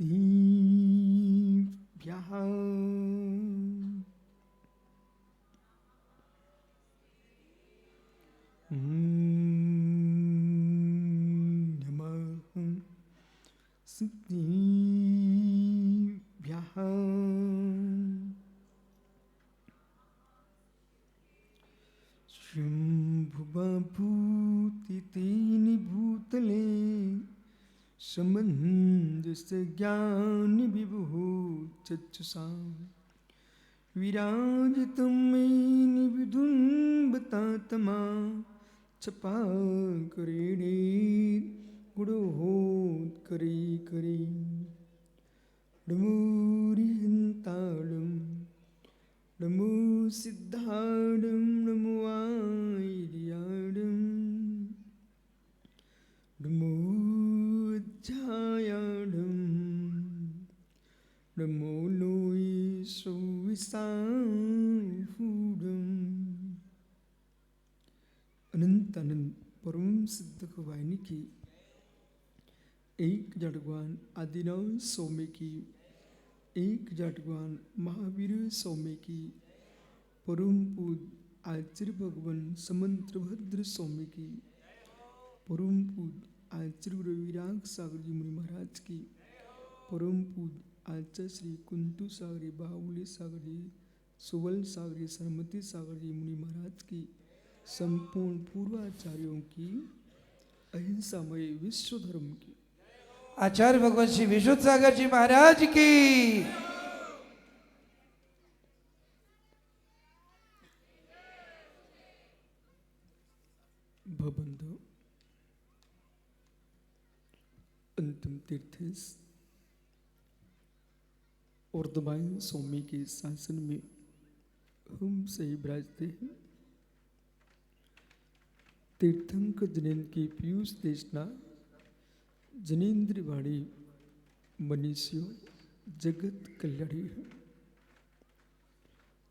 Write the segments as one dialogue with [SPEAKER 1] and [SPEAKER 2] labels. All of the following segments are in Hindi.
[SPEAKER 1] सिद्धिभ्यः नमः सिद्धिभ्यः शम्भुवभूतिनि भूतले समञ्जस्य ज्ञानि विभुः चक्षुषा विराजितं मेनि विदुम्बतात्मा छपाकरेणे गुडोत्करे करे नमोरिहन्तालं नमो सिद्धाडं नमो आर्याडं नमो अध्यायाडं नमो लोये सुविसाहूडं अनंत अनंत परम सिद्ध वाहिनी की एक जड़गवान आदिनाथ स्वामी की एक जड़गवान महावीर स्वामी की परम पूज्य आचार्य भगवान समंत्रभद्र स्वामी की परम पूज्य आचार्य गुरु विराग सागर जी मुनि महाराज की परम पूज्य आचार्य श्री कुंतु सागर जी बाहुली सागर जी सुवल सागर जी सरमती सागर जी मुनि महाराज की संपूर्ण पूर्वाचार्यों की अहिंसामय विश्व धर्म की
[SPEAKER 2] आचार्य भगवान श्री विशुद्ध सागर जी महाराज की
[SPEAKER 1] भवबंधु अंतिम तीर्थ और दबाई स्वामी के शासन में हम सही विराजते हैं। तीर्थंकर जनेन्द्र की पीयूष देशना जनेन्द्र वाणी मनीषियों जगत कल्याणी है।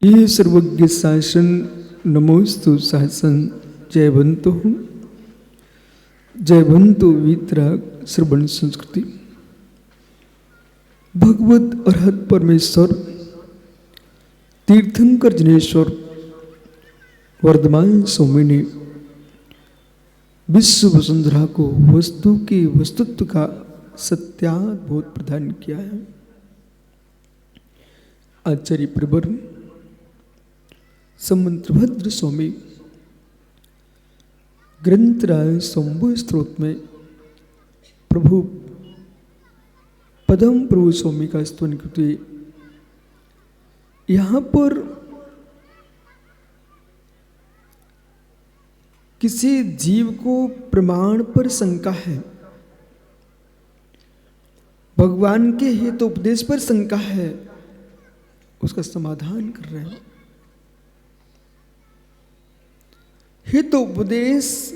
[SPEAKER 1] ये सर्वज्ञ शासन नमोस्तु शासन जयवंतो वितराग श्रवण संस्कृति भगवत अरहत परमेश्वर तीर्थंकर जनेश्वर वर्धमान स्वामी ने विश्व वसुंधरा को वस्तु के वस्तुत्व का सत्याद्भुत प्रदान किया है। आचार्य प्रवर समंत्रभद्र स्वामी ग्रंथराय शंभु स्त्रोत में प्रभु पदम प्रभु स्वामी का स्तवन करते यहाँ पर किसी जीव को प्रमाण पर शंका है, भगवान के हित उपदेश पर शंका है, उसका समाधान कर रहे हैं। हित उपदेश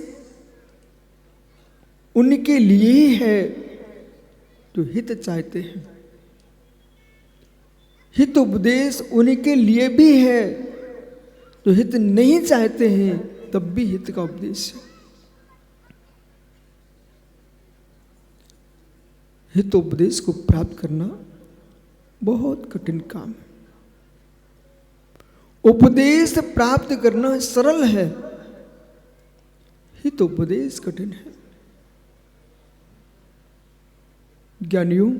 [SPEAKER 1] उनके लिए है जो हित चाहते हैं, हित उपदेश उनके लिए भी है जो हित नहीं चाहते हैं, तब भी हित का उपदेश है। हित उपदेश को प्राप्त करना बहुत कठिन काम है। उपदेश प्राप्त करना सरल है, हित उपदेश कठिन है। ज्ञानियों,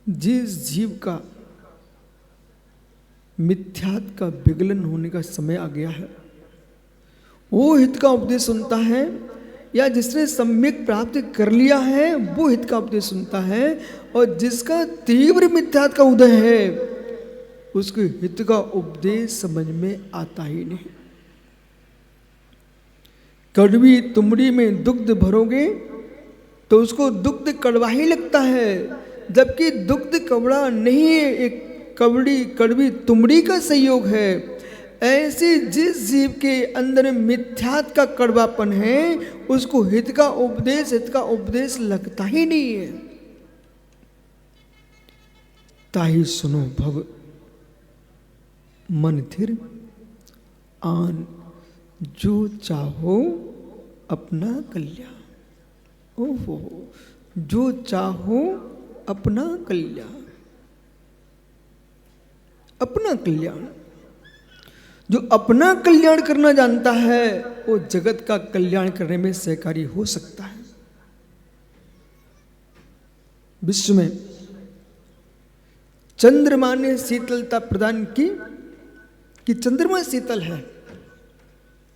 [SPEAKER 1] जिस जीव का मिथ्यात्व का विगलन होने का समय आ गया है, वो हित का उपदेश सुनता है, या जिसने सम्यक प्राप्त कर लिया है वो हित का उपदेश सुनता है, और जिसका तीव्र मिथ्यात्व का उदय है उसके हित का उपदेश समझ में आता ही नहीं। कड़वी तुमड़ी में दुग्ध भरोगे तो उसको दुग्ध कड़वा ही लगता है, जबकि दुग्ध कड़वा नहीं है, एक कड़वी तुमड़ी का संयोग है। ऐसे जिस जीव के अंदर मिथ्यात्व का कड़वापन है उसको हित का उपदेश लगता ही नहीं है। ताहि सुनो भव मन थिर आन, जो चाहो अपना कल्याण। ओहो, जो चाहो अपना कल्याण, अपना कल्याण। जो अपना कल्याण करना जानता है वो जगत का कल्याण करने में सहकारी हो सकता है। विश्व में चंद्रमा ने शीतलता प्रदान की कि चंद्रमा शीतल है।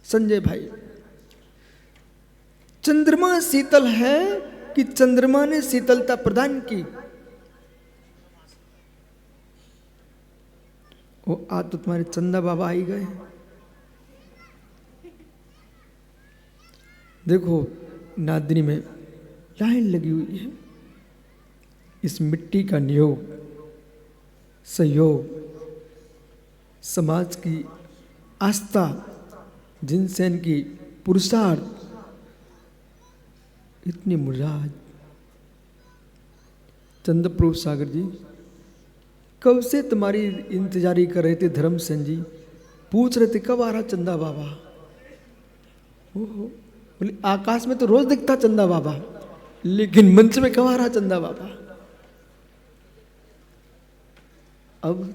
[SPEAKER 1] संजय भाई, चंद्रमा शीतल है कि चंद्रमा ने शीतलता प्रदान की? वो आज तो तुम्हारे चंदा बाबा आई गए। देखो नादनी में लाइन लगी हुई है। इस मिट्टी का नियोग, सहयोग, समाज की आस्था, जिनसेन की पुरुषार्थ, इतनी मुराद। चंद्रप्रभु सागर जी कब से तुम्हारी इंतजारी कर रहे थे। धर्मसेन जी पूछ रहे थे कब आ रहा चंदा बाबा। ओहो, बोले आकाश में तो रोज दिखता चंदा बाबा, लेकिन मंच में कब आ रहा चंदा बाबा। अब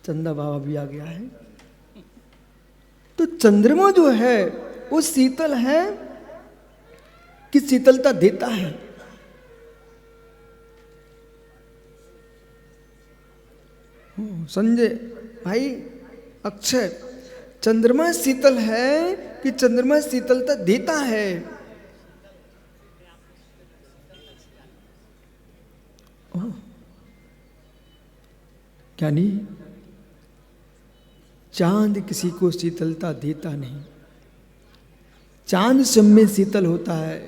[SPEAKER 1] चंदा बाबा भी आ गया है। तो चंद्रमा जो है वो शीतल है कि शीतलता देता है? संजय भाई, अक्षय, चंद्रमा शीतल है कि चंद्रमा शीतलता देता है? क्या नहीं, चांद किसी को शीतलता देता नहीं, चांद सब में शीतल होता है,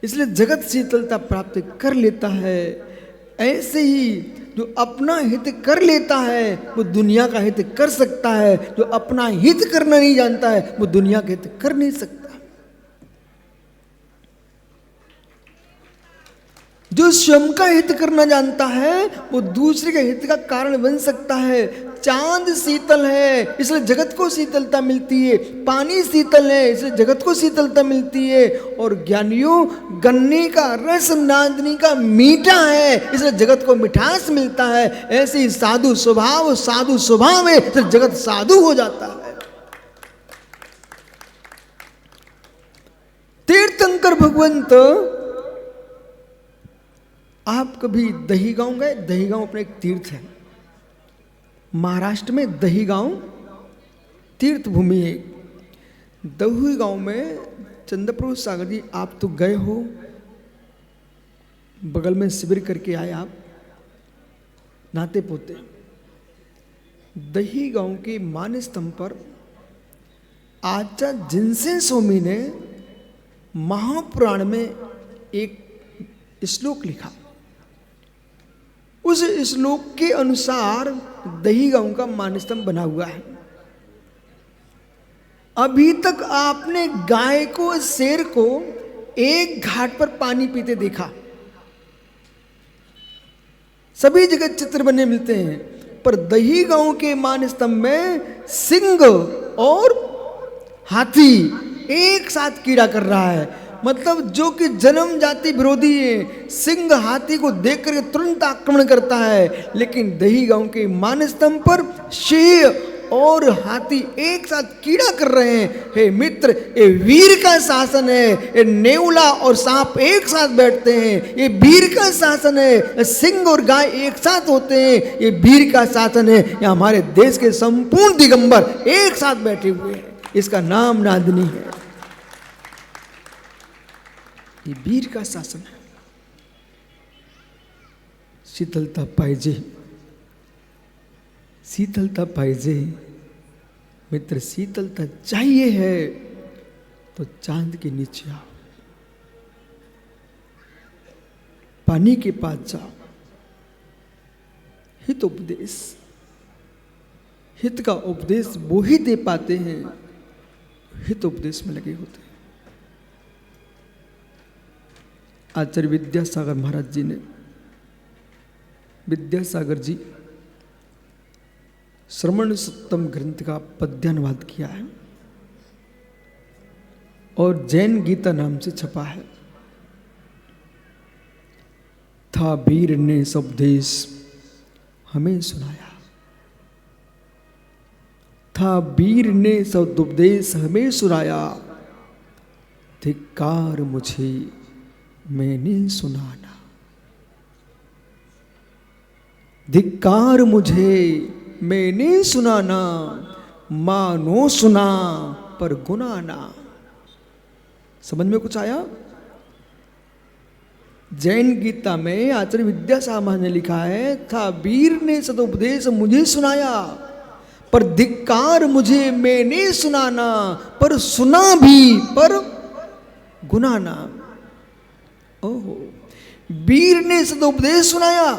[SPEAKER 1] इसलिए जगत शीतलता प्राप्त कर लेता है। ऐसे ही जो अपना हित कर लेता है वो दुनिया का हित कर सकता है। जो अपना हित करना नहीं जानता है वो दुनिया का हित कर नहीं सकता। जो स्वयं का हित करना जानता है वो दूसरे के हित का कारण बन सकता है। चांद शीतल है इसलिए जगत को शीतलता मिलती है, पानी शीतल है इसलिए जगत को शीतलता मिलती है, और ज्ञानियों गन्ने का रस नांदनी का मीठा है इसलिए जगत को मिठास मिलता है। ऐसे ही साधु स्वभाव है तो जगत साधु हो जाता है। तीर्थंकर भगवंत, आप कभी दहीगांव गए? दहीगांव अपना एक तीर्थ है, महाराष्ट्र में दहीगांव तीर्थ भूमि है। दहीगांव में चंद्रप्रभु सागर जी आप तो गए हो, बगल में शिविर करके आए आप नाते पोते। दहीगांव के मान स्तंभ पर आचार्य जिनसेन स्वामी ने महापुराण में एक श्लोक लिखा। उस श्लोक के अनुसार दहीगांव का मानस्तंभ बना हुआ है। अभी तक आपने गाय को, शेर को एक घाट पर पानी पीते देखा? सभी जगह चित्र बने मिलते हैं, पर दहीगांव के मानस्तंभ में सिंह और हाथी एक साथ कीड़ा कर रहा है। मतलब जो कि जन्म जाति विरोधी है, सिंह हाथी को देख कर तुरंत आक्रमण करता है, लेकिन दहीगांव के मानस्तंभ पर शेर और हाथी एक साथ कीड़ा कर रहे हैं। हे मित्र, ये वीर का शासन है। ये नेवला और सांप एक साथ बैठते हैं, ये वीर का शासन है। सिंह और गाय एक साथ होते हैं, ये वीर का शासन है। ये हमारे देश के संपूर्ण दिगंबर एक साथ बैठे हुए हैं, इसका नाम नादनी है। ये वीर का शासन है। शीतलता पाहिजे, शीतलता पाहिजे मित्र, शीतलता चाहिए है तो चांद के नीचे आओ, पानी के पास जाओ। हित उपदेश, हित का उपदेश वो ही दे पाते हैं हित उपदेश में लगे होते हैं। आचार्य विद्यासागर महाराज जी ने, विद्यासागर जी श्रवण सप्तम ग्रंथ का पद्यानुवाद किया है और जैन गीता नाम से छपा है। था वीर ने सपदेश हमें सुनाया, था वीर ने सदुपदेश हमें सुनाया, धिक्कार मुझे मैंने सुनाना, धिक्कार मुझे मैंने सुनाना, मानो सुना पर गुनाना। समझ में कुछ आया? जैन गीता में आचार्य विद्यासागर ने लिखा है, था वीर ने सदुपदेश मुझे सुनाया, पर धिक्कार मुझे मैंने सुनाना, पर सुना भी पर गुनाना। ओहो, वीर ने सदुपदेश सुनाया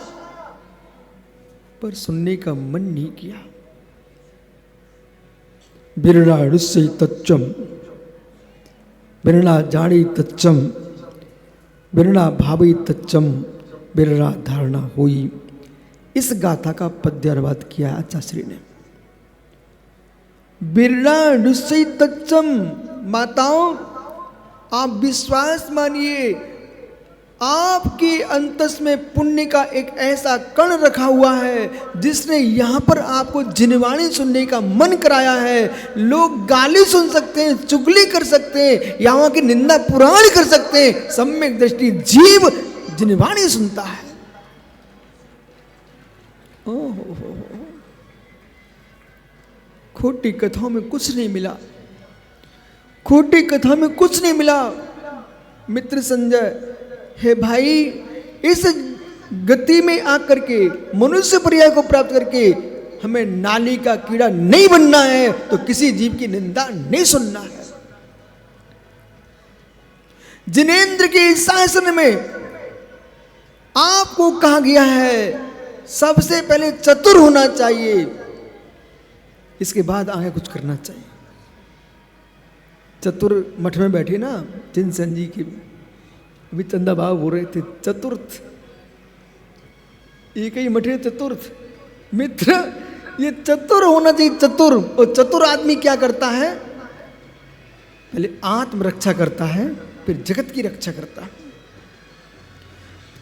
[SPEAKER 1] पर सुनने का मन नहीं किया। बिरला ऋषि तच्चम, बिरला जानी तच्चम, बिरला भावी तच्चम, बिरला धारणा हुई। इस गाथा का पद्य अनुवाद किया आचार्य ने। बिरला ऋषि तच्चम, माताओं आप विश्वास मानिए, आपके अंतस में पुण्य का एक ऐसा कण रखा हुआ है जिसने यहाँ पर आपको जिनवाणी सुनने का मन कराया है। लोग गाली सुन सकते हैं, चुगली कर सकते हैं, यहाँ की निंदा पुराण कर सकते हैं, सम्यक दृष्टि जीव जिनवाणी सुनता है। ओहो, खोटी कथाओं में कुछ नहीं मिला, खोटी कथा में कुछ नहीं मिला। मित्र संजय, हे भाई, इस गति में आकर के मनुष्य पर्याय को प्राप्त करके हमें नाली का कीड़ा नहीं बनना है, तो किसी जीव की निंदा नहीं सुनना है। जिनेंद्र के शासन में आपको कहा गया है सबसे पहले चतुर होना चाहिए, इसके बाद आगे कुछ करना चाहिए। चतुर मठ में बैठे ना चिंतन जी के, अभी चंदा बाबा बोल रहे थे चतुर्थ, एक ही मठ है चतुर्थ। मित्र, ये चतुर होना चाहिए, चतुर। और चतुर आदमी क्या करता है? पहले आत्म रक्षा करता है, फिर जगत की रक्षा करता है।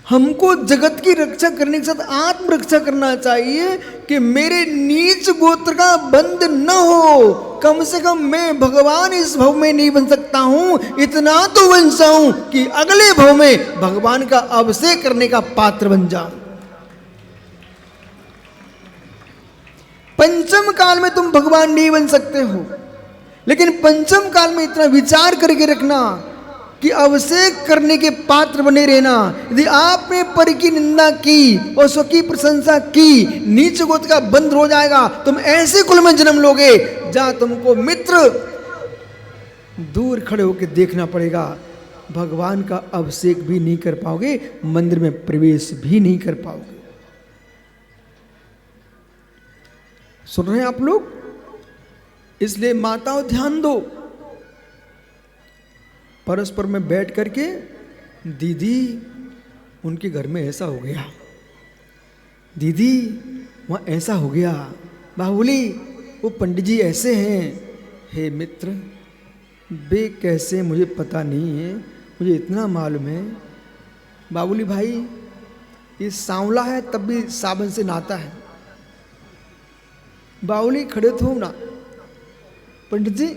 [SPEAKER 1] हमको जगत की रक्षा करने के साथ आत्म रक्षा करना चाहिए कि मेरे नीच गोत्र का बंध न हो। कम से कम मैं भगवान इस भव में नहीं बन सकता हूं, इतना तो बन जाऊं कि अगले भव में भगवान का अभिषेक करने का पात्र बन जाऊं। पंचम काल में तुम भगवान नहीं बन सकते हो, लेकिन पंचम काल में इतना विचार करके रखना कि अभिषेक करने के पात्र बने रहना। यदि आपने पर की निंदा की और स्वकी प्रशंसा की, नीच गोत्र का बंध हो जाएगा। तुम ऐसे कुल में जन्म लोगे जहां तुमको मित्र दूर खड़े होकर देखना पड़ेगा, भगवान का अभिषेक भी नहीं कर पाओगे, मंदिर में प्रवेश भी नहीं कर पाओगे। सुन रहे हैं आप लोग? इसलिए माताओं ध्यान दो, परस्पर में बैठ करके, दीदी उनके घर में ऐसा हो गया, दीदी वहाँ ऐसा हो गया, बाहुली वो पंडित जी ऐसे हैं। हे मित्र, वे कैसे मुझे पता नहीं है, मुझे इतना मालूम है बाबुली भाई, ये सांवला है तब भी साबुन से नहाता है। बाहुली खड़े तो ना, पंडित जी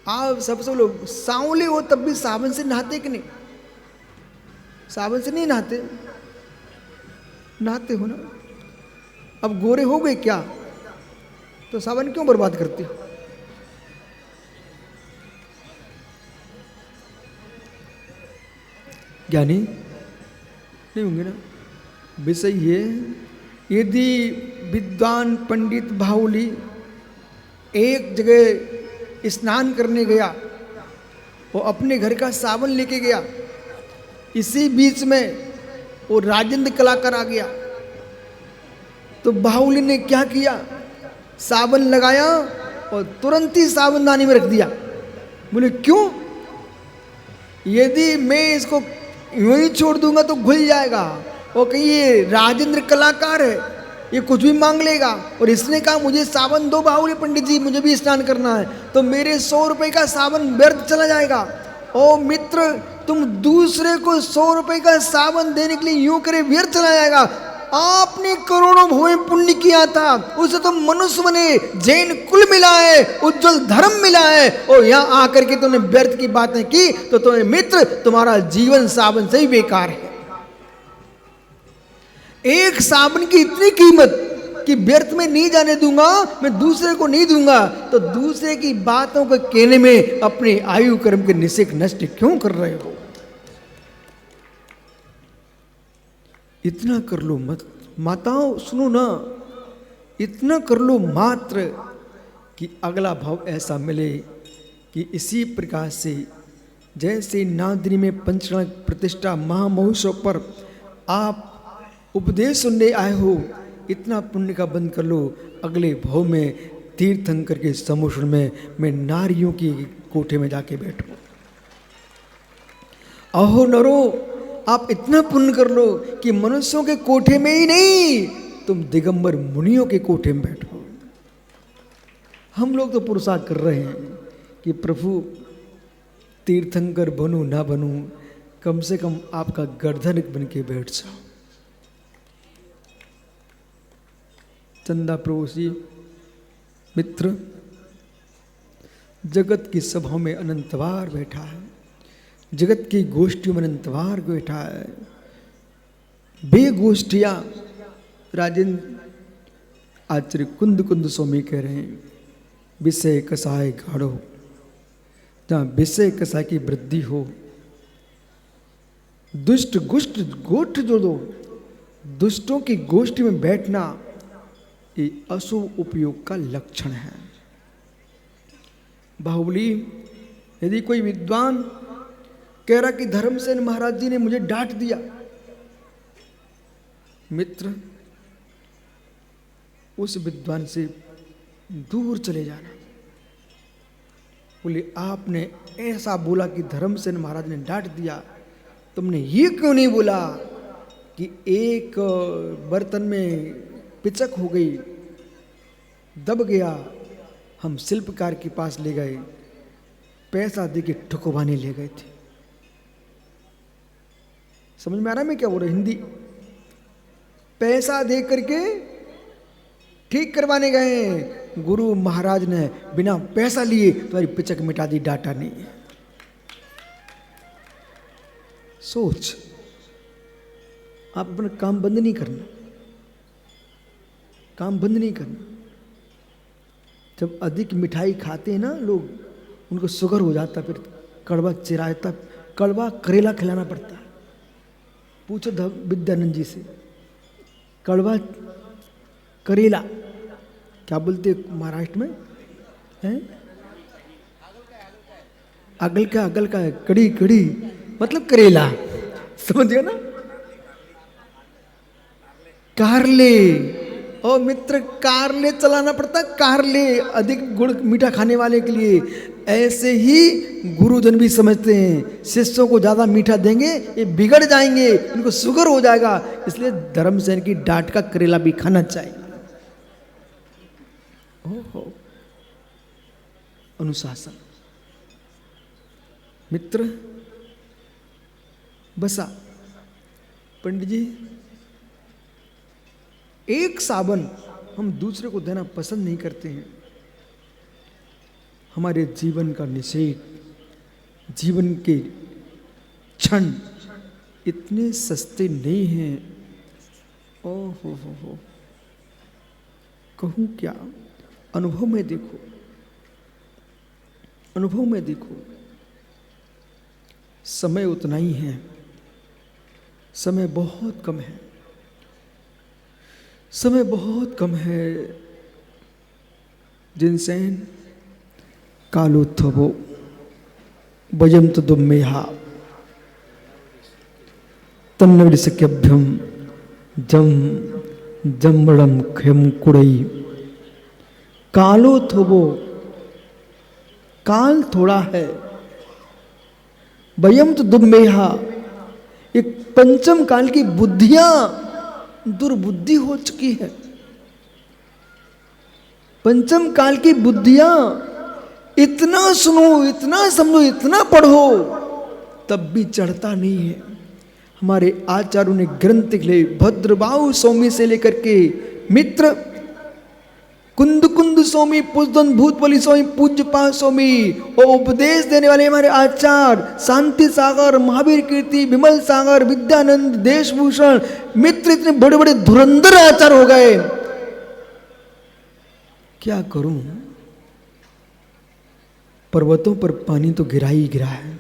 [SPEAKER 1] आप सब लोग सांवले हो तब भी साबुन से नहाते कि नहीं? साबुन से नहीं नहाते, नहाते हो ना। अब गोरे हो गए क्या, तो साबुन क्यों बर्बाद करते हो? ज्ञानी नहीं होंगे ना। विषय ये, यदि विद्वान पंडित बाहुली एक जगह स्नान करने गया, वो अपने घर का साबुन लेके गया, इसी बीच में वो राजेंद्र कलाकार आ गया, तो बाहुली ने क्या किया, साबुन लगाया और तुरंत ही साबुनदानी में रख दिया। बोले क्यों? यदि मैं इसको यूं ही छोड़ दूंगा तो घुल जाएगा, और कहीं ये राजेंद्र कलाकार है, ये कुछ भी मांग लेगा। और इसने कहा मुझे साबुन दो बाहुली पंडित जी, मुझे भी स्नान करना है, तो मेरे 100 रुपए का साबुन व्यर्थ चला जाएगा। ओ मित्र, तुम दूसरे को 100 रुपए का साबुन देने के लिए यूं करे व्यर्थ चला जाएगा। आपने करोड़ों भोए पुण्य किया था, उसे तुम मनुष्य बने, जैन कुल मिला है, उज्जवल धर्म मिला है, और यहां आकर के तुमने व्यर्थ की बातें की तो तुम्हें मित्र तुम्हारा जीवन साबुन से ही बेकार है। एक साबुन की इतनी कीमत कि व्यर्थ में नहीं जाने दूंगा, मैं दूसरे को नहीं दूंगा, तो दूसरे की बातों को कहने में अपने आयु कर्म के निश्चय नष्ट क्यों कर रहे हो? इतना कर लो मत, माताओं सुनो ना, इतना कर लो मात्र कि अगला भाव ऐसा मिले कि इसी प्रकार से जैसे नादिनी में पंचरण प्रतिष्ठा महामहोत्सव पर आप उपदेश सुनने आए हो, इतना पुण्य का बंद कर लो, अगले भाव में तीर्थंकर के समुद्र में मैं नारियों की कोठे में जाके बैठूं। अहो नरो, आप इतना पुण्य कर लो कि मनुष्यों के कोठे में ही नहीं, तुम दिगंबर मुनियों के कोठे में बैठो। हम लोग तो पुरुषार्थ कर रहे हैं कि प्रभु तीर्थंकर बनूं ना बनूं, कम से कम आपका गर्दन बन के बैठ जाओ। चंदा प्रभु जी मित्र जगत की सभाओं में अनंतवार बैठा है, जगत की गोष्ठियों में अनंतवार बैठा है। बेगोष्ठियां राजेंद्र आचार्य कुंद कुंद स्वामी कह रहे हैं, विषय कसाय गाढ़ो, जहां विषय कसाय की वृद्धि हो, दुष्ट गुष्ट गोष्ठ जो दो, दुष्टों की गोष्ठी में बैठना ये अशुभ उपयोग का लक्षण है। बाहुबली, यदि कोई विद्वान कह रहा कि धर्मसेन महाराज जी ने मुझे डांट दिया, मित्र उस विद्वान से दूर चले जाना। बोले आपने ऐसा बोला कि धर्मसेन महाराज ने डांट दिया, तुमने ये क्यों नहीं बोला कि एक बर्तन में पिचक हो गई, दब गया, हम शिल्पकार के पास ले गए, पैसा दे के ठुकवाने ले गए थे। समझ में आ रहा है मैं क्या बोल रहा? हिंदी पैसा दे करके ठीक करवाने गए, गुरु महाराज ने बिना पैसा लिए तुम्हारी पिचक मिटा दी, डाटा नहीं है। सोच, आप अपना काम बंद नहीं करना, काम बंद नहीं करना। जब अधिक मिठाई खाते हैं ना लोग, उनको शुगर हो जाता, फिर कड़वा चिरायता, कड़वा करेला खिलाना पड़ता है। पूछो विद्यानंद जी से, कड़वा करेला क्या बोलते महाराष्ट्र में हैं? अगल का है, कड़ी कड़ी मतलब करेला, समझ गए ना? कारले, और मित्र कारले चलाना पड़ता, कारले अधिक गुड़ मीठा खाने वाले के लिए। ऐसे ही गुरुजन भी समझते हैं, शिष्यों को ज्यादा मीठा देंगे ये बिगड़ जाएंगे, इनको शुगर हो जाएगा, इसलिए धर्मसेन की डांट का करेला भी खाना चाहिए। ओहो, अनुशासन। मित्र बसा, पंडित जी एक साबन हम दूसरे को देना पसंद नहीं करते हैं। हमारे जीवन का निषेध, जीवन के क्षण इतने सस्ते नहीं हैं। ओ हो, कहूँ क्या? अनुभव में देखो, अनुभव में देखो, समय उतना ही है, समय बहुत कम है, समय बहुत कम है। जिनसेन कालोत्थवो वयंत दुम्मेहा तन्नविसक्यभ्यम जम जम्बड़म खम कुड़ई। कालोत्थवो, काल थोड़ा है, वयंत दुम्मेहा, एक पंचम काल की बुद्धियां दुर्बुद्धि हो चुकी है। पंचम काल की बुद्धियां इतना सुनो, इतना समझो, इतना पढ़ो, तब भी चढ़ता नहीं है। हमारे आचार्यों ने ग्रंथ लिखे, भद्रबाहु स्वामी से लेकर के मित्र कुंद कुंद स्वामी, पुष्दन भूतबली स्वामी, पूज्यपा स्वामी और उपदेश देने वाले हमारे आचार्य शांति सागर, महावीर कीर्ति, विमल सागर, विद्यानंद, देशभूषण मित्र इतने बड़े बड़े धुरंधर आचार्य हो गए। क्या करूं, पर्वतों पर पानी तो गिरा ही गिरा है,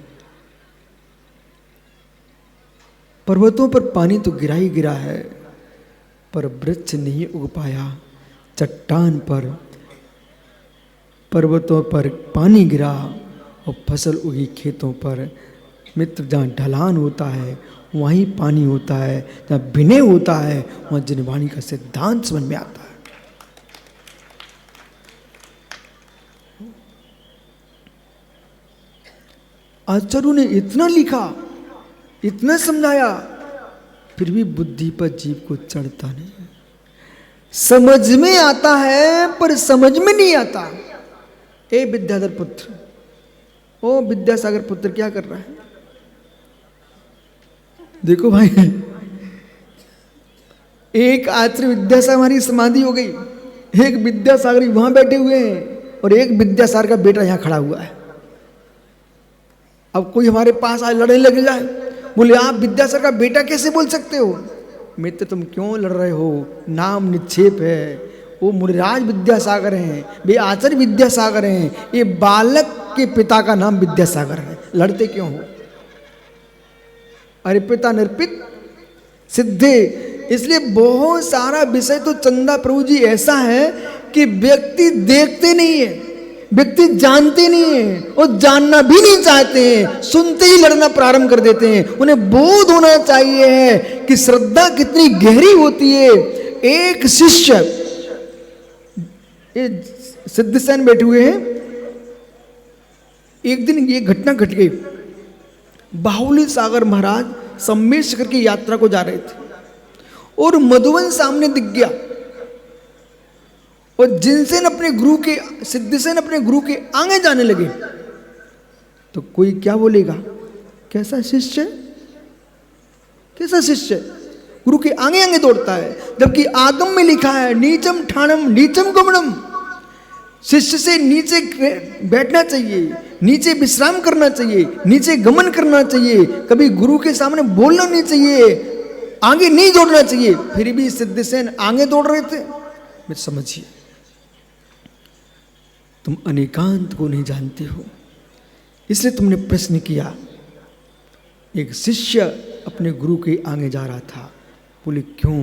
[SPEAKER 1] पर्वतों पर पानी तो गिरा ही गिरा है, पर वृक्ष नहीं उग पाया। चट्टान पर पर्वतों पर पानी गिरा और फसल उगी खेतों पर। मित्र, जहाँ ढलान होता है वहीं पानी होता है, जहाँ विनय होता है वहाँ जिनवाणी का सिद्धांत समझ में आता है। आचार्यों ने इतना लिखा, इतना समझाया, फिर भी बुद्धि पर जीव को चढ़ता नहीं। समझ में आता है पर समझ में नहीं आता। ए विद्याधर पुत्र, ओ विद्यासागर पुत्र, क्या कर रहा है? देखो भाई, एक आचार्य विद्यासागर हमारी समाधि हो गई, एक विद्यासागर वहां बैठे हुए हैं और एक विद्यासागर का बेटा यहां खड़ा हुआ है। अब कोई हमारे पास आज लड़ने लग जाए, बोले आप विद्यासागर का बेटा कैसे बोल सकते हो? मित्र, तुम क्यों लड़ रहे हो? नाम निक्षेप है, वो मुनिराज विद्यासागर हैं, वे आचार्य विद्यासागर हैं, ये बालक के पिता का नाम विद्यासागर है, लड़ते क्यों हो? अर्पिता निर्पित सिद्धे। इसलिए बहुत सारा विषय तो चंदा प्रभु जी ऐसा है कि व्यक्ति देखते नहीं है, व्यक्ति जानते नहीं है और जानना भी नहीं चाहते हैं, सुनते ही लड़ना प्रारंभ कर देते हैं। उन्हें बोध होना चाहिए है कि श्रद्धा कितनी गहरी होती है। एक शिष्य, ये सिद्धसेन बैठे हुए हैं, एक दिन ये घटना घट गई। बाहुली सागर महाराज सम्मेशकर की यात्रा को जा रहे थे और मधुवन सामने दिख गया और जिनसेन अपने गुरु के, सिद्धसेन अपने गुरु के आगे जाने लगे तो कोई क्या बोलेगा, कैसा शिष्य, कैसा शिष्य गुरु के आगे आगे दौड़ता है, जबकि आगम में लिखा है नीचम ठाणम नीचम गमनम। शिष्य से नीचे बैठना चाहिए, नीचे विश्राम करना चाहिए, नीचे गमन करना चाहिए, कभी गुरु के सामने बोलना नहीं चाहिए, आगे नहीं दौड़ना चाहिए। फिर भी सिद्धसेन आगे दौड़ रहे थे। मैं समझिए, तुम अनेकांत को नहीं जानते हो, इसलिए तुमने प्रश्न किया। एक शिष्य अपने गुरु के आगे जा रहा था, बोले क्यों?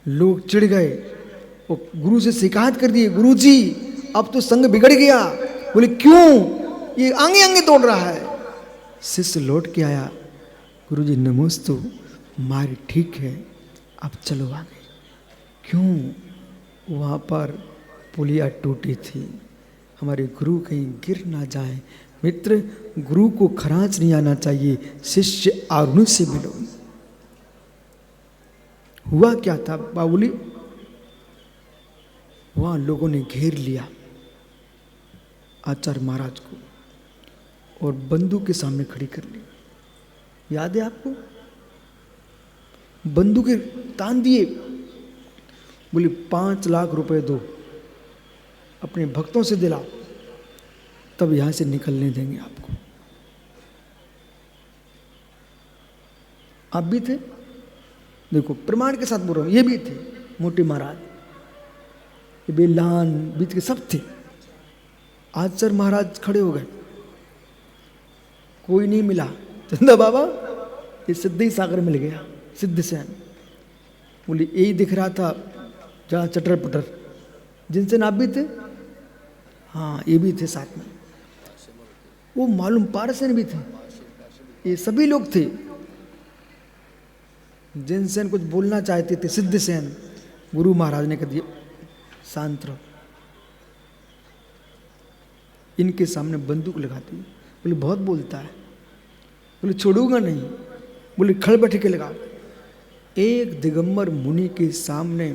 [SPEAKER 1] लोग चिढ़ गए और गुरु से शिकायत कर दिए, गुरु जी अब तो संग बिगड़ गया। बोले क्यों? ये आगे आगे दौड़ रहा है। शिष्य लौट के आया, गुरु जी नमोस्तु, मारी ठीक है, अब चलो आगे। क्यों? वहाँ पर पुलिया टूटी थी, हमारे गुरु कहीं गिर ना जाए। मित्र, गुरु को खरांच नहीं आना चाहिए, शिष्य आरुण से मिलो। हुआ क्या था बाबूली, वहां लोगों ने घेर लिया आचार्य महाराज को और बंदूक के सामने खड़ी कर ली। याद है आपको? बंदूकें तान दिए, बोले 5 लाख रुपए दो, अपने भक्तों से दिलाओ, तब यहां से निकलने देंगे आपको। आप भी थे, देखो प्रमाण के साथ बोल रहा हूं, ये भी थे मोटे महाराज, ये बेलान बीच के सब थे। आचार्य महाराज खड़े हो गए, कोई नहीं मिला। चंदा बाबा, ये सिद्धि सागर मिल गया, सिद्धसेन। बोले यही दिख रहा था जहाँ चटर पटर, जिनसे आप भी थे? हाँ, ये भी थे साथ में। वो मालूम पारसेन भी थे, ये सभी लोग थे। जिनसेन कुछ बोलना चाहते थे, सिद्धसेन, गुरु महाराज ने कह दिया शांत रहो। इनके सामने बंदूक लगा दी। बोले बहुत बोलता है, बोले छोड़ूंगा नहीं, बोले खड़ बैठ के लगाओ। एक दिगंबर मुनि के सामने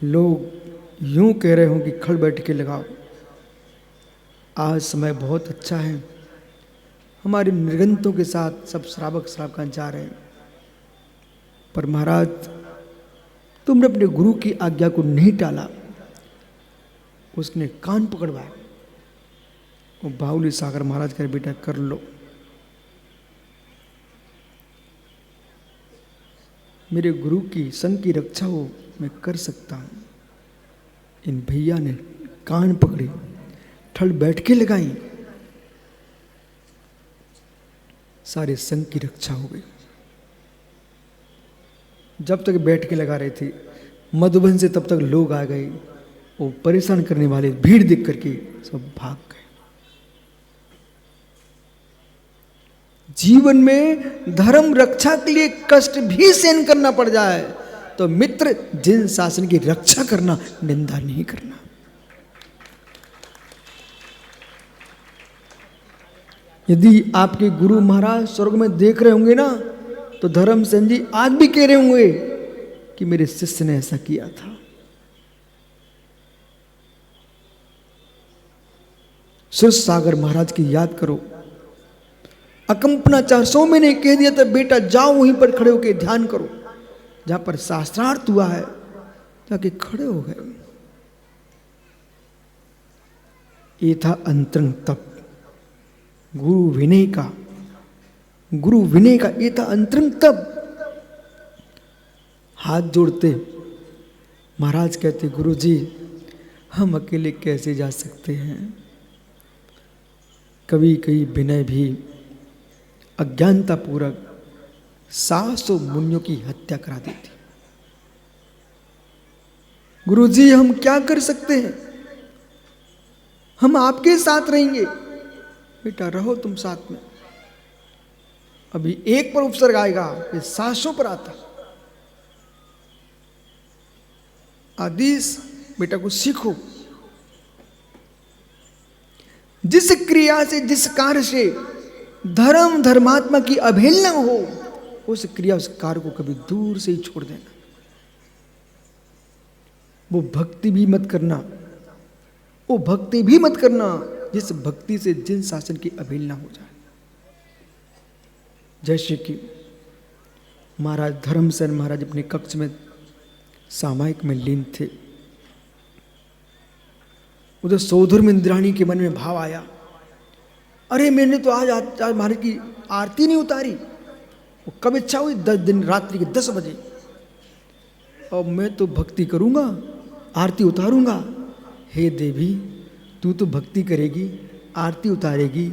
[SPEAKER 1] लोग यूं कह रहे हो कि खड़ बैठ के लगाओ। आज समय बहुत अच्छा है, हमारे निर्गंतों के साथ सब श्रावक श्रावकान जा रहे हैं, पर महाराज तुमने अपने गुरु की आज्ञा को नहीं टाला। उसने कान पकड़वाया। वो बाहुली सागर महाराज कहे बेटा कर लो, मेरे गुरु की संघ की रक्षा हो मैं कर सकता हूं। इन भैया ने कान पकड़े, ठल बैठ के लगाई, सारे संघ की रक्षा हो गई। जब तक बैठ के लगा रहे थे, मधुबन से तब तक लोग आ गए। वो परेशान करने वाले भीड़ देख करके सब भाग गए। जीवन में धर्म रक्षा के लिए कष्ट भी सहन करना पड़ जाए तो मित्र जिन शासन की रक्षा करना, निंदा नहीं करना। यदि आपके गुरु महाराज स्वर्ग में देख रहे होंगे ना, तो धर्मसेन जी आज भी कह रहे होंगे कि मेरे शिष्य ने ऐसा किया था। सुर सागर महाराज की याद करो। अकंपनाचार्य स्वामी ने कह दिया था बेटा जाओ वहीं पर खड़े होकर ध्यान करो, जहां पर शास्त्रार्थ हुआ है जाके खड़े हो गए। ये था अंतरंग तप, गुरु विनय का, गुरु विनय का ये था अंतरंग तप। हाथ जोड़ते महाराज कहते गुरु जी हम अकेले कैसे जा सकते हैं। कभी कभी विनय भी अज्ञानता पूर्वक 700 मुनियों की हत्या करा देती। गुरु जी हम क्या कर सकते हैं, हम आपके साथ रहेंगे। बेटा रहो तुम साथ में, अभी एक पर उपसर्ग आएगा, ये 700 पर आता। आदेश बेटा को सीखो। जिस क्रिया से, जिस कार्य से धर्म धर्मात्मा की अवहेलना हो, उस क्रिया उस कार्य को कभी दूर से ही छोड़ देना। वो भक्ति भी मत करना, वो भक्ति भी मत करना जिस भक्ति से जिन शासन की अवहेलना हो जाए। जैसे कि महाराज धर्मसेन महाराज अपने कक्ष में सामायिक में लीन थे। उधर सौधर्म इंद्राणी के मन में भाव आया, अरे मैंने तो आज महाराज की आरती नहीं उतारी। वो कब इच्छा हुई 10 दिन रात्रि के 10 बजे, और मैं तो भक्ति करूंगा, आरती उतारूंगा। हे देवी तू तो भक्ति करेगी, आरती उतारेगी,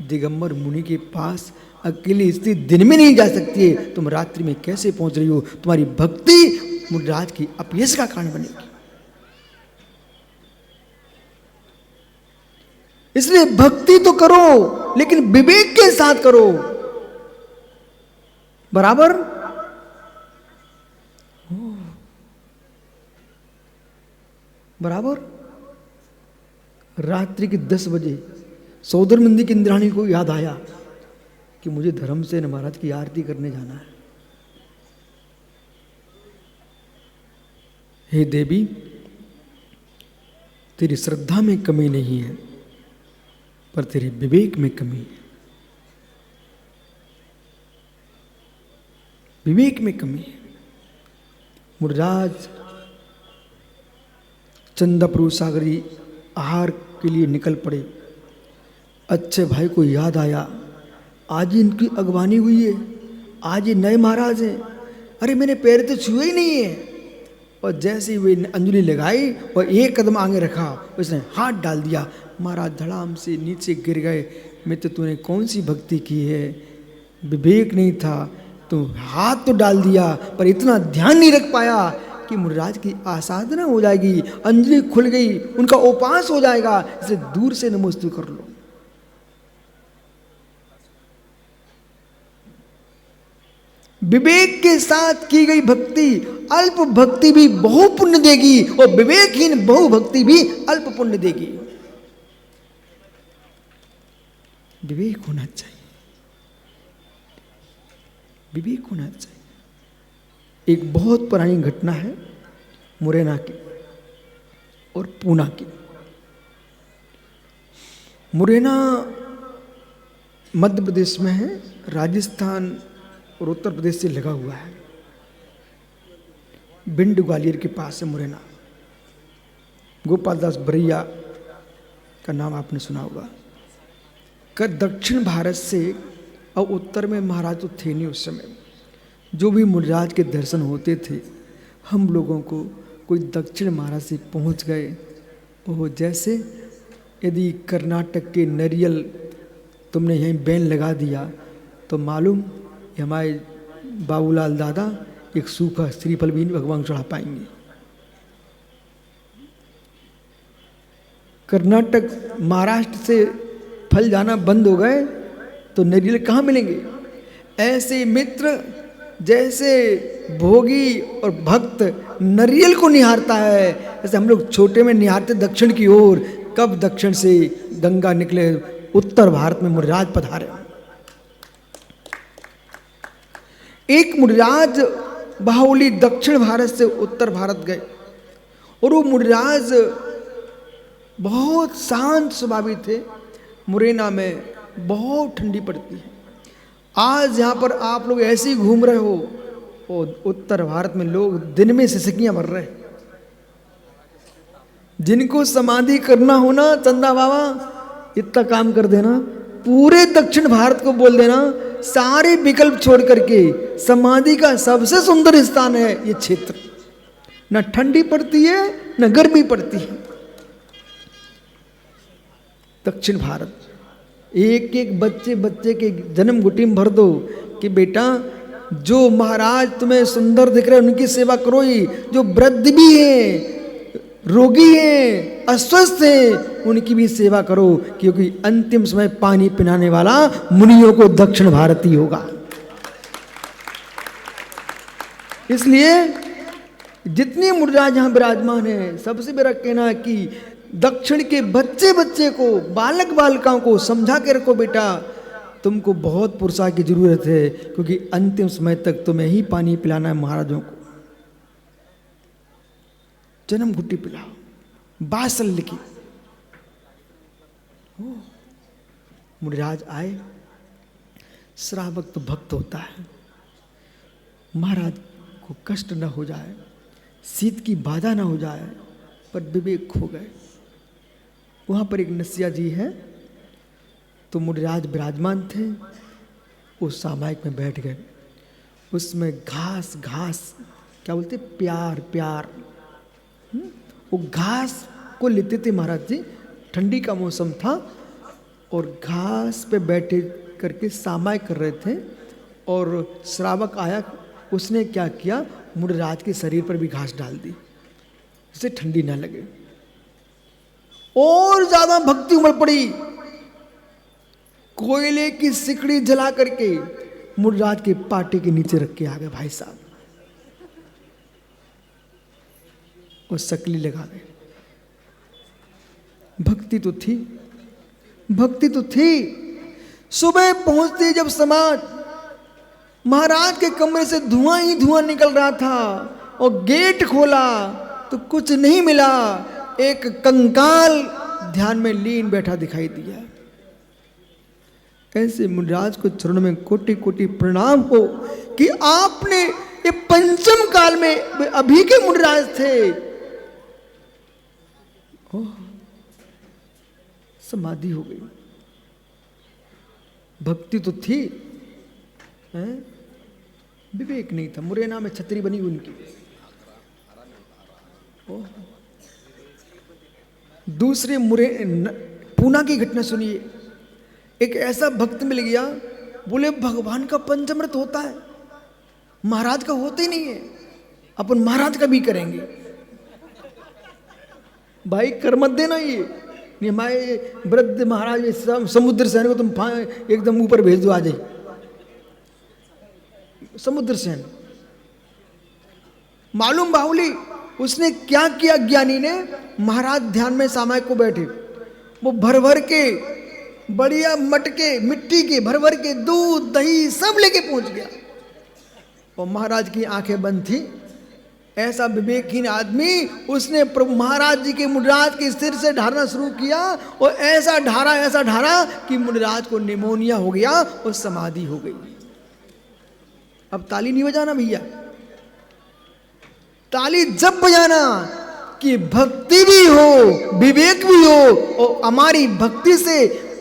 [SPEAKER 1] दिगंबर मुनि के पास अकेली स्त्री दिन में नहीं जा सकती है, तुम रात्रि में कैसे पहुंच रही हो। तुम्हारी भक्ति मुनिराज की अपयश का कारण बनेगी। इसलिए भक्ति तो करो लेकिन विवेक के साथ करो, बराबर। बराबर रात्रि के 10 बजे सौदर मंदिर की इंद्राणी को याद आया कि मुझे धर्मसेन महाराज की आरती करने जाना है। हे देवी तेरी श्रद्धा में कमी नहीं है, पर तेरे विवेक में कमी है। विवेक में कमी है। मुनिराज चंदाप्रभु सागरी आहार के लिए निकल पड़े। अच्छे भाई को याद आया आज इनकी अगवानी हुई है, आज ये नए महाराज हैं। अरे मैंने पैर तो छुए ही नहीं है। और जैसे ही वे अंजलि लगाई और एक कदम आगे रखा, उसने हाथ डाल दिया। महाराज धड़ाम से नीचे गिर गए। मित्र तूने कौन सी भक्ति की है, विवेक नहीं था, तो हाथ तो डाल दिया पर इतना ध्यान नहीं रख पाया कि मुनिराज की आसाधना हो जाएगी, अंजलि खुल गई, उनका उपास हो जाएगा, इसे दूर से नमोस्तु कर लो। विवेक के साथ की गई भक्ति अल्प भक्ति भी बहु पुण्य देगी, और विवेकहीन बहु भक्ति भी अल्प पुण्य देगी। विवेक होना चाहिए, विवेक होना चाहिए। एक बहुत पुरानी घटना है मुरैना की और पूना की। मुरैना मध्य प्रदेश में है, राजस्थान और उत्तर प्रदेश से लगा हुआ है। भिंड ग्वालियर के पास है मुरैना। गोपाल दास बरैया का नाम आपने सुना होगा। का दक्षिण भारत से और उत्तर में महाराज तो थे नहीं उस समय। जो भी मुनिराज के दर्शन होते थे, हम लोगों को कोई दक्षिण महाराज से पहुंच गए। वो जैसे यदि कर्नाटक के नरियल तुमने यहीं बैन लगा दिया तो मालूम हमारे बाबूलाल दादा एक सूखा श्रीफल भी भगवान चढ़ा पाएंगे। कर्नाटक महाराष्ट्र से फल जाना बंद हो गए तो नरियल कहाँ मिलेंगे। ऐसे मित्र जैसे भोगी और भक्त नरियल को निहारता है, जैसे हम लोग छोटे में निहारते दक्षिण की ओर। कब दक्षिण से गंगा निकले, उत्तर भारत में मुनिराज पधारे। एक मुनिराज बाहुली दक्षिण भारत से उत्तर भारत गए और वो मुनिराज बहुत शांत स्वभावी थे। मुरैना में बहुत ठंडी पड़ती है। आज यहाँ पर आप लोग ऐसे ही घूम रहे हो और उत्तर भारत में लोग दिन में सिसकियां भर रहे हैं। जिनको समाधि करना हो ना चंदा बाबा, इतना काम कर देना, पूरे दक्षिण भारत को बोल देना, सारे विकल्प छोड़ करके समाधि का सबसे सुंदर स्थान है ये क्षेत्र। न ठंडी पड़ती है न गर्मी पड़ती है। दक्षिण भारत, एक एक बच्चे के जन्म घुटी में भर दो कि बेटा जो महाराज तुम्हें सुंदर दिख रहे हैं उनकी सेवा करो ही। जो वृद्ध भी हैं, रोगी हैं, अस्वस्थ हैं, उनकी भी सेवा करो, क्योंकि अंतिम समय पानी पिलाने वाला मुनियों को दक्षिण भारती होगा। इसलिए जितने मुनिराज यहां विराजमान हैं, सबसे मेरा कहना है कि दक्षिण के बच्चे को, बालक बालिकाओं को समझा के रखो बेटा, तुमको बहुत पुरुषार्थ की जरूरत है, क्योंकि अंतिम समय तक तुम्हें ही पानी पिलाना है महाराजों को। जन्म घुट्टी पिलाओ, बासल्य की। मुनिराज आए। श्रावक तो भक्त होता है, महाराज को कष्ट न हो जाए, शीत की बाधा न हो जाए, पर विवेक खो गए। वहां पर एक नसिया जी है, तो मुनिराज विराजमान थे। वो सामायिक में बैठ गए। उसमें घास क्या बोलते, प्यार वो घास को लेते थे महाराज जी। ठंडी का मौसम था और घास पे बैठे करके सामायिक कर रहे थे। और श्रावक आया, उसने क्या किया, मुनिराज के शरीर पर भी घास डाल दी, जिससे ठंडी ना लगे। और ज्यादा भक्ति उमड़ पड़ी। कोयले की सिकड़ी जला करके मुनिराज के पाटे के नीचे रख के आ गए भाई साहब, और सकली लगा गए। भक्ति तो थी। सुबह पहुंचते जब समाज, महाराज के कमरे से धुआं ही धुआं निकल रहा था, और गेट खोला तो कुछ नहीं मिला। एक कंकाल ध्यान में लीन बैठा दिखाई दिया। ऐसे मुनिराज को चरणों में कोटि कोटि प्रणाम हो कि आपने ये पंचम काल में अभी के मुनिराज थे। समाधि हो गई। भक्ति तो थी, विवेक नहीं था। मुरैना में छतरी बनी उनकी। दूसरे पूना की घटना सुनिए। एक ऐसा भक्त मिल गया, बोले भगवान का पंचामृत होता है, महाराज का होता ही नहीं है, अपन महाराज का भी करेंगे। भाई कर मत देना, ये नहीं हमारे वृद्ध महाराज समुद्र सेन को तुम एकदम ऊपर भेज दो, आ जाए समुद्र सेन। मालूम बाहुली उसने क्या किया, ज्ञानी ने, महाराज ध्यान में सामायिक को बैठे, वो भर भर के बढ़िया मटके मिट्टी के भर भर के दूध दही सब लेके पहुंच गया। और महाराज की आंखें बंद थी, ऐसा विवेकहीन आदमी उसने प्रभु महाराज जी के मुनिराज के सिर से ढारना शुरू किया और ऐसा ढारा कि मुनिराज को निमोनिया हो गया और समाधि हो गई। अब ताली नहीं बजाना भैया, ताली जब बजाना कि भक्ति भी हो, विवेक भी हो और हमारी भक्ति से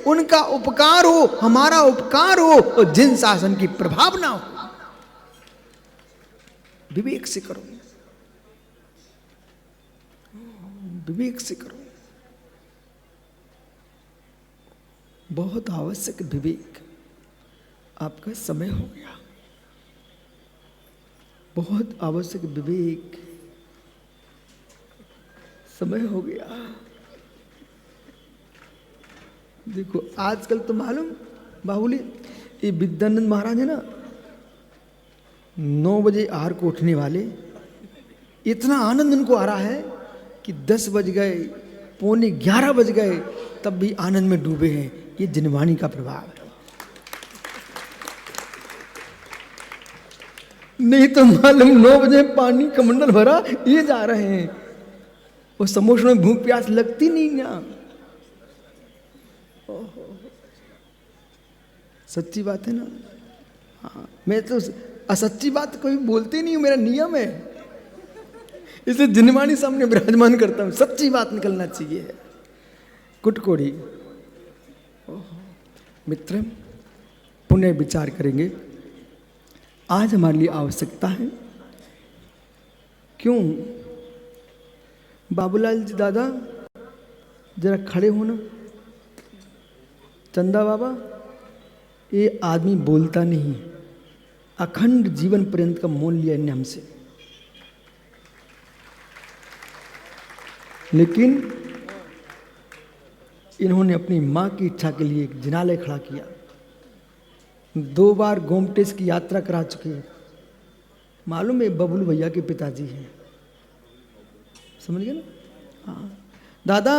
[SPEAKER 1] उनका उपकार हो, हमारा उपकार हो और जिन शासन की प्रभाव ना हो। विवेक से करो, विवेक से करो। बहुत आवश्यक विवेक। आपका समय हो गया, बहुत आवश्यक विवेक, समय हो गया। देखो आजकल तो मालूम बाहुली, ये विद्यानंद महाराज है ना, 9 बजे आहार को उठने वाले, इतना आनंद उनको आ रहा है कि 10 बज गए, पौने 11 बज गए, तब भी आनंद में डूबे हैं। ये जिनवाणी का प्रभाव है। नहीं तो मालूम 9 बजे पानी कमंडल भरा, ये जा रहे हैं, वो समोसे में भूख प्यास लगती नहीं ना। सच्ची बात है ना। हाँ, मैं तो असच्ची बात कभी बोलती नहीं हूं, मेरा नियम है, इसे जिनवाणी सामने विराजमान करता हूं। सच्ची बात निकलना चाहिए। कुटकोड़ी मित्र, पुनः विचार करेंगे। आज हमारे लिए आवश्यकता है। क्यों बाबूलाल जी दादा जरा खड़े होना। चंदा बाबा, ये आदमी बोलता नहीं, अखंड जीवन पर्यंत का मौन लिया इन्हें हमसे, लेकिन इन्होंने अपनी मां की इच्छा के लिए एक जिनालय खड़ा किया। 2 बार गोमटेस की यात्रा करा चुके हैं। मालूम है बबलू भैया के पिताजी हैं, समझ गए ना। हाँ दादा,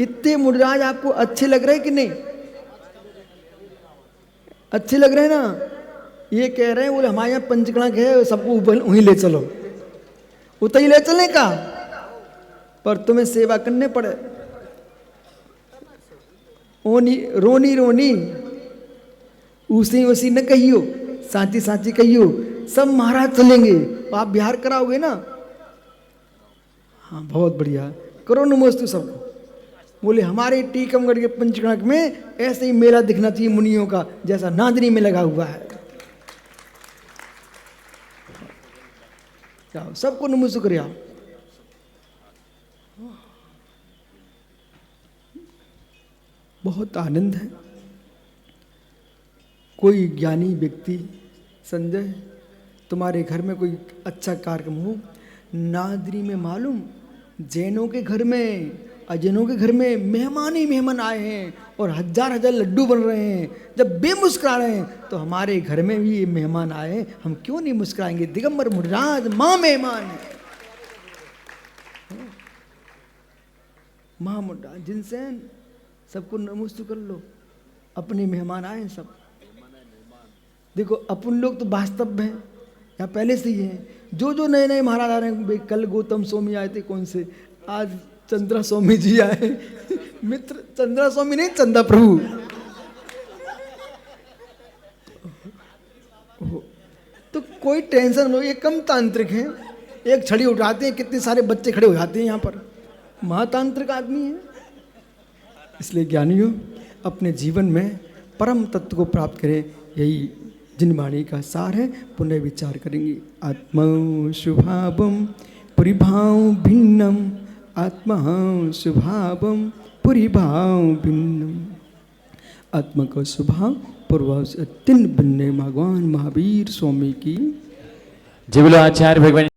[SPEAKER 1] इतने मुनिराज आपको अच्छे लग रहे कि नहीं? अच्छे लग रहे हैं ना। ये कह रहे हैं बोले हमारे यहाँ पंचकणक है, सबको ऊपर वहीं ले चलो। उतर ही ले चलने का, पर तुम्हें सेवा करने पड़े। ओनी रोनी रोनी उसी उसी न कहियो, साची साची कहियो, सब महाराज चलेंगे, आप बिहार कराओगे ना। हाँ बहुत बढ़िया, करो नमोस्तु सबको। बोले हमारे टीकमगढ़ के पंचकणक में ऐसे ही मेला दिखना चाहिए मुनियों का, जैसा नांदनी में लगा हुआ है। जाओ सबको नमोस्तु कर आओ। बहुत आनंद है। कोई ज्ञानी व्यक्ति, संजय तुम्हारे घर में कोई अच्छा कार्यक्रम हो, नादरी में मालूम जैनों के घर में, अजैनों के घर में मेहमान ही मेहमान आए हैं और हजार हजार लड्डू बन रहे हैं। जब बेमुस्कुरा रहे हैं तो हमारे घर में भी ये मेहमान आए हैं, हम क्यों नहीं मुस्कुराएंगे? दिगंबर मुनिराज माँ मेहमान है, माँ मुनिराज जिनसेन, सबको नमस्ते कर लो। अपने मेहमान आए हैं सब। देखो अपन लोग तो वास्तव हैं, यहाँ पहले से ही हैं। जो जो नए नए महाराज आ रहे हैं, कल गौतम स्वामी आए थे, कौन से, आज चंद्रा स्वामी जी आए। मित्र चंद्रा स्वामी नहीं, चंदा प्रभु। तो कोई टेंशन लो, ये कम तांत्रिक हैं। एक छड़ी उठाते हैं, कितने सारे बच्चे खड़े हो जाते हैं यहाँ पर। महातांत्रिक आदमी है। इसलिए ज्ञानियों अपने जीवन में परम तत्व को प्राप्त करें, यही जिनवाणी का सार है। पुनः विचार करेंगे। आत्मा शुभावम परिभाव भिन्नम, आत्मा स्वभावम परिभाव भिन्नम। आत्मा का स्वभाव पूर्व से अत्यंत भिन्न। भगवान महावीर स्वामी की
[SPEAKER 3] जय बोलो आचार्य भगवान।